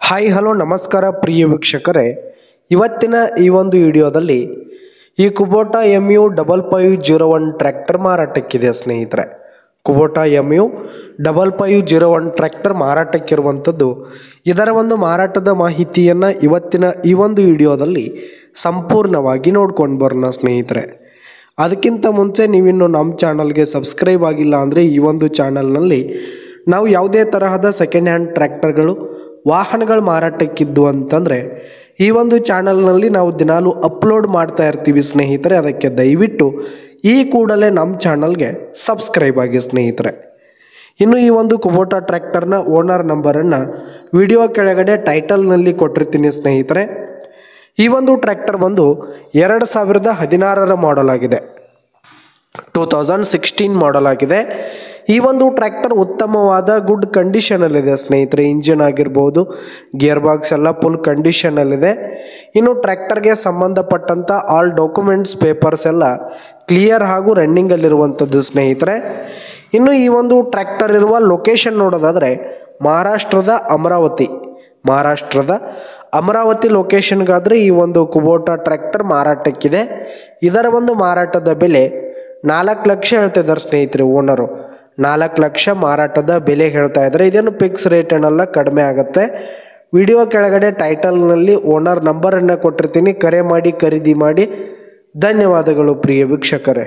Hi hello ನಮಸ್ಕಾರ ಪ್ರಿಯ ವೀಕ್ಷಕರೇ, ಇವತ್ತಿನ ಈ ಒಂದು ವಿಡಿಯೋದಲ್ಲಿ ಈ ಕುಬೋಟಾ MU5501 ಟ್ರ್ಯಾಕ್ಟರ್ ಮಾರಾಟಕ್ಕಿದೆ ಸ್ನೇಹಿತರೆ. ಕುಬೋಟಾ MU5501 ಟ್ರ್ಯಾಕ್ಟರ್ ಮಾರಾಟಕ್ಕಿರುವಂಥದ್ದು. ಇದರ ಒಂದು ಮಾರಾಟದ ಮಾಹಿತಿಯನ್ನು ಇವತ್ತಿನ ಈ ಒಂದು ವಿಡಿಯೋದಲ್ಲಿ ಸಂಪೂರ್ಣವಾಗಿ ನೋಡ್ಕೊಂಡು ಬರೋಣ ಸ್ನೇಹಿತರೆ. ಅದಕ್ಕಿಂತ ಮುಂಚೆ ನೀವಿನ್ನು ನಮ್ಮ ಚಾನಲ್ಗೆ ಸಬ್ಸ್ಕ್ರೈಬ್ ಆಗಿಲ್ಲ ಅಂದರೆ ಈ ಒಂದು ಚಾನಲ್ನಲ್ಲಿ ನಾವು ಯಾವುದೇ ತರಹದ ಸೆಕೆಂಡ್ ಹ್ಯಾಂಡ್ ಟ್ರ್ಯಾಕ್ಟರ್ಗಳು ವಾಹನಗಳು ಮಾರಾಟಕ್ಕಿದ್ದು ಅಂತಂದರೆ ಈ ಒಂದು ಚಾನಲ್ನಲ್ಲಿ ನಾವು ದಿನಾಲೂ ಅಪ್ಲೋಡ್ ಮಾಡ್ತಾ ಇರ್ತೀವಿ ಸ್ನೇಹಿತರೆ. ಅದಕ್ಕೆ ದಯವಿಟ್ಟು ಈ ಕೂಡಲೇ ನಮ್ಮ ಚಾನಲ್ಗೆ ಸಬ್ಸ್ಕ್ರೈಬ್ ಆಗಿ ಸ್ನೇಹಿತರೆ. ಇನ್ನು ಈ ಒಂದು ಕುಬೋಟಾ ಟ್ರ್ಯಾಕ್ಟರ್ನ ಓನರ್ ನಂಬರನ್ನು ವಿಡಿಯೋ ಕೆಳಗಡೆ ಟೈಟಲ್ನಲ್ಲಿ ಕೊಟ್ಟಿರ್ತೀನಿ ಸ್ನೇಹಿತರೆ. ಈ ಒಂದು ಟ್ರ್ಯಾಕ್ಟರ್ ಬಂದು 2016 ಮಾಡೆಲ್ ಆಗಿದೆ, 2016 ಮಾಡೆಲ್ ಆಗಿದೆ. ಈ ಒಂದು ಟ್ರ್ಯಾಕ್ಟರ್ ಉತ್ತಮವಾದ ಗುಡ್ ಕಂಡೀಷನಲ್ಲಿದೆ ಸ್ನೇಹಿತರೆ. ಇಂಜಿನ್ ಆಗಿರ್ಬೋದು, ಗೇರ್ ಬಾಕ್ಸ್ ಎಲ್ಲ ಫುಲ್ ಕಂಡೀಷನಲ್ಲಿದೆ. ಇನ್ನು ಟ್ರ್ಯಾಕ್ಟರ್ಗೆ ಸಂಬಂಧಪಟ್ಟಂಥ ಆಲ್ ಡಾಕ್ಯುಮೆಂಟ್ಸ್ ಪೇಪರ್ಸ್ ಎಲ್ಲ ಕ್ಲಿಯರ್ ಹಾಗೂ ರನ್ನಿಂಗಲ್ಲಿರುವಂಥದ್ದು ಸ್ನೇಹಿತರೆ. ಇನ್ನು ಈ ಒಂದು ಟ್ರ್ಯಾಕ್ಟರ್ ಇರುವ ಲೊಕೇಶನ್ ನೋಡೋದಾದರೆ ಮಹಾರಾಷ್ಟ್ರದ ಅಮರಾವತಿ ಲೊಕೇಶನ್ಗಾದರೆ ಈ ಒಂದು ಕುಬೋಟಾ ಟ್ರ್ಯಾಕ್ಟರ್ ಮಾರಾಟಕ್ಕಿದೆ. ಇದರ ಒಂದು ಮಾರಾಟದ ಬೆಲೆ 4 ಲಕ್ಷ ಹೇಳ್ತಿದ್ದಾರೆ ಸ್ನೇಹಿತರೆ. ಓನರು 4 ಲಕ್ಷ ಮಾರಾಟದ ಬೆಲೆ ಹೇಳ್ತಾ ಇದ್ದಾರೆ. ಇದೇನು ಫಿಕ್ಸ್ ರೇಟ್ ಏನಲ್ಲ, ಕಡಿಮೆ ಆಗುತ್ತೆ. ವಿಡಿಯೋ ಕೆಳಗಡೆ ಟೈಟಲ್ನಲ್ಲಿ ಓನರ್ ನಂಬರನ್ನು ಕೊಟ್ಟಿರ್ತೀನಿ, ಕರೆ ಮಾಡಿ ಖರೀದಿ ಮಾಡಿ. ಧನ್ಯವಾದಗಳು ಪ್ರಿಯ ವೀಕ್ಷಕರೇ.